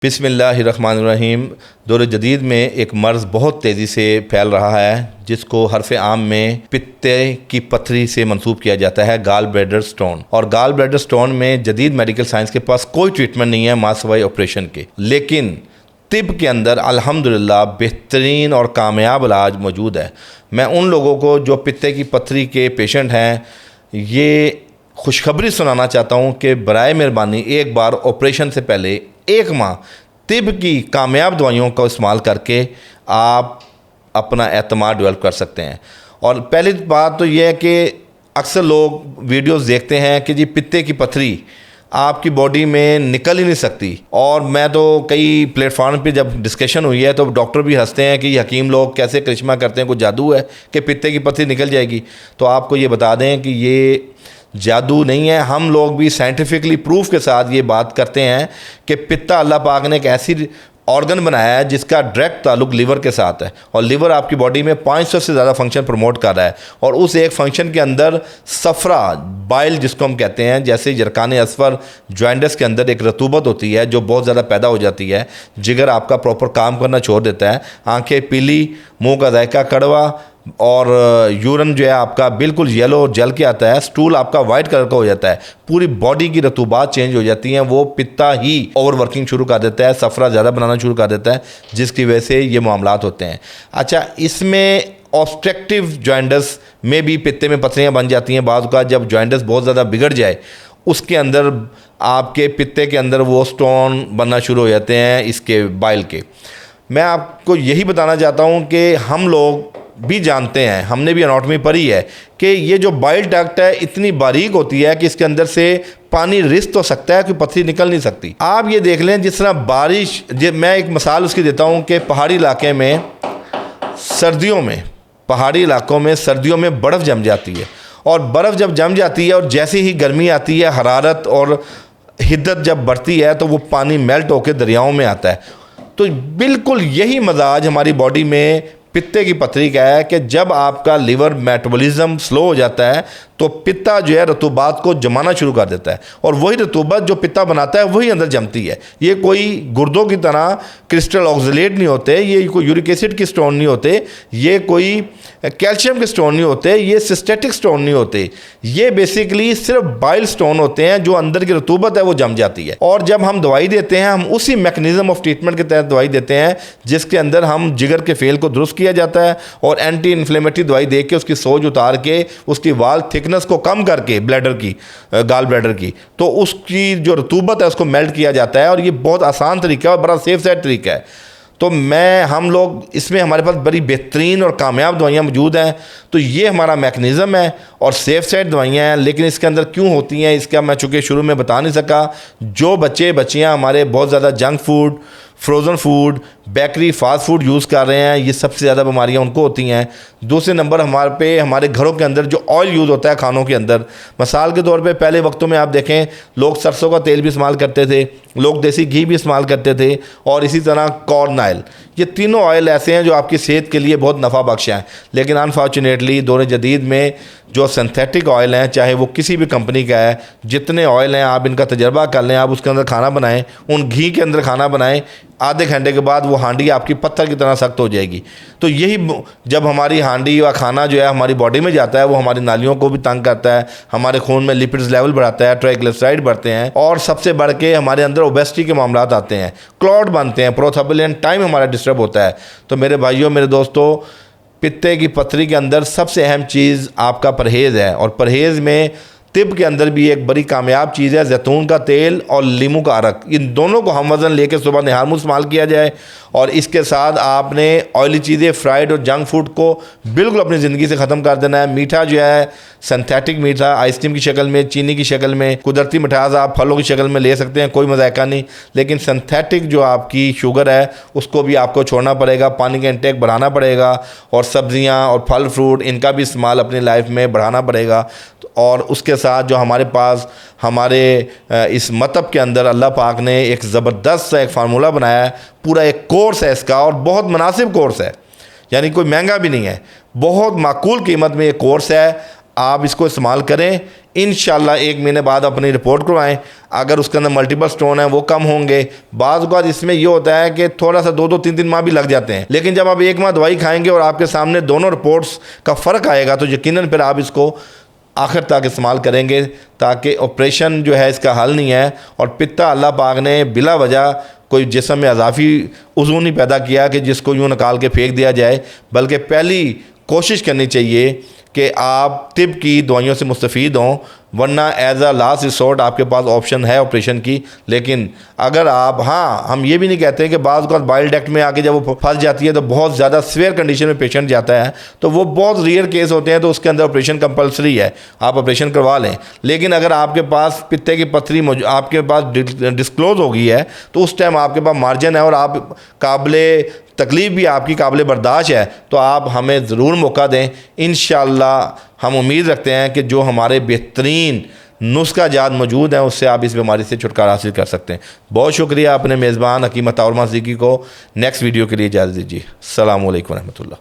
बिस्मिल्लाहिर्रहमानिर्रहीम। दौर जदीद में एक मर्ज़ बहुत तेज़ी से फैल रहा है जिसको हरफ आम में पित्ते की पथरी से मंसूब किया जाता है, गाल ब्लैडर स्टोन। और गाल ब्लैडर स्टोन में जदीद मेडिकल साइंस के पास कोई ट्रीटमेंट नहीं है माँ सिवाय ऑपरेशन के। लेकिन तिब के अंदर अल्हम्दुलिल्लाह बेहतरीन और कामयाब इलाज मौजूद है। मैं उन लोगों को जो पित्ते की पथरी के पेशेंट हैं ये खुशखबरी सुनाना चाहता हूँ कि बराए मेहरबानी एक बार ऑपरेशन से पहले 1 माह तिब की कामयाब दवाइयों का इस्तेमाल करके आप अपना एतमाद डेवलप कर सकते हैं। और पहली बात तो यह है कि अक्सर लोग वीडियोस देखते हैं कि जी पित्ते की पथरी आपकी बॉडी में निकल ही नहीं सकती। और मैं तो कई प्लेटफार्म पे जब डिस्कशन हुई है तो डॉक्टर भी हंसते हैं कि हकीम लोग कैसे करिश्मा करते हैं, कुछ जादू है कि पित्ते की पथरी निकल जाएगी। तो आपको ये बता दें कि ये जादू नहीं है। हम लोग भी साइंटिफिकली प्रूफ के साथ ये बात करते हैं कि पित्ता अल्लाह पाक ने एक ऐसी ऑर्गन बनाया है जिसका डायरेक्ट ताल्लुक लीवर के साथ है। और लीवर आपकी बॉडी में 500 से ज़्यादा फंक्शन प्रमोट कर रहा है। और उस एक फंक्शन के अंदर सफ़रा बाइल जिसको हम कहते हैं, जैसे यरकान असफर जॉइंटस के अंदर एक रतूबत होती है जो बहुत ज़्यादा पैदा हो जाती है। जिगर आपका प्रॉपर काम करना छोड़ देता है, आंखें पीली, मुंह का जायका कड़वा और यूरन जो है आपका बिल्कुल येलो जल के आता है, स्टूल आपका वाइट कलर का हो जाता है, पूरी बॉडी की रतूबात चेंज हो जाती हैं। वो पित्ता ही ओवर वर्किंग शुरू कर देता है, सफ़रा ज़्यादा बनाना शुरू कर देता है, जिसकी वजह से ये मामलात होते हैं। अच्छा, इसमें ऑब्स्ट्रक्टिव जॉइंटस में भी पित्ते में पथरियाँ बन जाती हैं। बाद का जब जॉइंटस बहुत ज़्यादा बिगड़ जाए उसके अंदर आपके पित्ते के अंदर वो स्टोन बनना शुरू हो जाते हैं इसके बाइल के। मैं आपको यही बताना चाहता हूँ कि हम लोग भी जानते हैं, हमने भी एनाटॉमी पढ़ी है कि ये जो बाइल डक्ट है इतनी बारीक होती है कि इसके अंदर से पानी रिस तो सकता है कि पथरी निकल नहीं सकती। आप ये देख लें जिस तरह बारिश, मैं एक मिसाल उसकी देता हूँ कि पहाड़ी इलाके में सर्दियों में, पहाड़ी इलाकों में सर्दियों में बर्फ़ जम जाती है। और बर्फ़ जब जम जाती है और जैसे ही गर्मी आती है, हरारत और हिद्दत जब बढ़ती है तो वो पानी मेल्ट होकर दरियाओं में आता है। तो बिल्कुल यही मजाज हमारी बॉडी में पित्ते की पथरी का है कि जब आपका लीवर मेटाबॉलिज्म स्लो हो जाता है तो पित्ता जो है रतूबात को जमाना शुरू कर देता है। और वही रतूबत जो पित्ता बनाता है वही अंदर जमती है। ये कोई गुर्दों की तरह क्रिस्टल ऑक्सलेट नहीं होते, ये कोई यूरिक एसिड की स्टोन नहीं होते, ये कोई कैल्शियम के स्टोन नहीं होते, ये सिस्टेटिक स्टोन नहीं होते। ये बेसिकली सिर्फ बाइल स्टोन होते हैं जो अंदर की रतूबत है वो जम जाती है। और जब हम दवाई देते हैं हम उसी मैकेनिज्म ऑफ ट्रीटमेंट के तहत दवाई देते हैं जिसके अंदर हम जिगर के फेल को दुरुस्त किया जाता है और एंटी इन्फ्लेमेटरी दवाई दे के उसकी सोज उतार के उसकी वाल थिकनेस को कम करके ब्लैडर की, गाल ब्लैडर की, तो उसकी जो रतूबत है उसको मेल्ट किया जाता है। और ये बहुत आसान तरीका है और बड़ा सेफ साइड तरीका है। तो हम लोग इसमें हमारे पास बड़ी बेहतरीन और कामयाब दवाइयाँ मौजूद हैं। तो ये हमारा मैकेनिज़्म है और सेफ साइड दवाइयाँ हैं। लेकिन इसके अंदर क्यों होती हैं इसका मैं चूँकि शुरू में बता नहीं सका। जो बच्चियाँ हमारे बहुत ज़्यादा junk food, frozen food, bakery, fast food use कर रहे हैं, ये सबसे ज़्यादा बीमारियां उनको होती हैं। दूसरे नंबर हमारे घरों के अंदर जो ऑयल यूज़ होता है खानों के अंदर, मिसाल के तौर पे पहले वक्तों में आप देखें लोग सरसों का तेल भी इस्तेमाल करते थे, लोग देसी घी भी इस्तेमाल करते थे और इसी तरह कॉर्न ऑयल। ये तीनों ऑयल ऐसे हैं जो आपकी सेहत के लिए बहुत नफ़ा बख्श हैं। लेकिन अनफॉर्चुनेटली दौर जदीद में जो सिंथेटिक ऑयल हैं, चाहे वो किसी भी कंपनी का है, जितने ऑयल हैं आप इनका तजर्बा कर लें, आप उसके अंदर खाना बनाएं, उन घी के अंदर खाना बनाएं, आधे घंटे के बाद वो हांडी आपकी पत्थर की तरह सख्त हो जाएगी। तो यही जब हमारी हांडी या खाना जो है हमारी बॉडी में जाता है वो हमारी नालियों को भी तंग करता है, हमारे खून में लिपिड्स लेवल बढ़ाता है, ट्राइग्लिसराइड बढ़ते हैं और सबसे बढ़ के हमारे अंदर ओबेसिटी के मामलात आते हैं, क्लॉट बनते हैं, प्रोथ्रोम्बोलिन टाइम हमारा डिस्टर्ब होता है। तो मेरे भाइयों, मेरे दोस्तों, पित्ते की पथरी के अंदर सबसे अहम चीज़ आपका परहेज़ है। और परहेज़ में तिब के अंदर भी एक बड़ी कामयाब चीज़ है जैतून का तेल और लीमू का अरक। इन दोनों को हम वज़न लेकर सुबह निहार मुँह इस्तेमाल किया जाए। और इसके साथ आपने ऑयली चीज़ें, फ्राइड और जंक फूड को बिल्कुल अपनी ज़िंदगी से ख़त्म कर देना है। मीठा जो है सिंथेटिक मीठा, आइसक्रीम की शक्ल में, चीनी की शक्ल में, कुदरती मिठास आप फलों की शक्ल में ले सकते हैं, कोई मज़ायका नहीं। लेकिन सिंथेटिक जो आपकी शुगर है उसको भी आपको छोड़ना पड़ेगा, पानी का इंटेक बढ़ाना पड़ेगा और सब्ज़ियाँ और फल फ्रूट इनका भी इस्तेमाल अपनी लाइफ में बढ़ाना पड़ेगा। और उसके साथ जो हमारे पास हमारे इस मतब के अंदर अल्लाह पाक ने एक ज़बरदस्त सा एक फार्मूला बनाया है, पूरा एक कोर्स है इसका और बहुत मुनासिब कोर्स है, यानी कोई महंगा भी नहीं है, बहुत माकूल कीमत में ये कोर्स है। आप इसको इस्तेमाल करें। इंशाल्लाह 1 महीने बाद अपनी रिपोर्ट करवाएं। अगर उसके अंदर मल्टीपल स्टोन है वो कम होंगे। बाज़ औक़ात इसमें ये होता है कि थोड़ा सा 2-2, 3-3 माह भी लग जाते हैं, लेकिन जब आप 1 माह दवाई खाएंगे और आपके सामने दोनों रिपोर्ट्स का फ़र्क आएगा तो यकीनन फिर आप इसको आखिर तक इस्तेमाल करेंगे, ताकि ऑपरेशन जो है इसका हल नहीं है। और पित्ता अल्लाह पाक ने बिला वजह कोई जिस्म में अजाफ़ी उज़ू नहीं पैदा किया कि जिसको यूँ निकाल के फेंक दिया जाए, बल्कि पहली कोशिश करनी चाहिए कि आप तिब की दवाइयों से मुस्तफ़ीद हों, वरना एज़ अ लास्ट रिसोर्ट आपके पास ऑप्शन है ऑपरेशन की। लेकिन अगर आप, हाँ, हम ये भी नहीं कहते कि बाज़ औक़ात बाइल डक्ट में आके जब वो फंस जाती है तो बहुत ज़्यादा सीवियर कंडीशन में पेशेंट जाता है, तो वो बहुत रेयर केस होते हैं, तो उसके अंदर ऑपरेशन कंपलसरी है, आप ऑपरेशन करवा लें। लेकिन अगर आपके पास पित्ते की पथरी आपके पास डिस्क्लोज़ हो गई है तो उस टाइम आपके पास मार्जिन है और आप काबिले तकलीफ़ भी आपकी काबिल बर्दाश्त है, तो आप हमें ज़रूर मौका दें। इंशाअल्लाह हम उम्मीद रखते हैं कि जो हमारे बेहतरीन नुस्खा जात मौजूद हैं उससे आप इस बीमारी से छुटकारा हासिल कर सकते हैं। बहुत शुक्रिया अपने मेज़बान हकीम अताउर सिद्दीकी को। नेक्स्ट वीडियो के लिए इजाज़त दीजिए। अस्सलामु अलैकुम रहमतुल्लाह।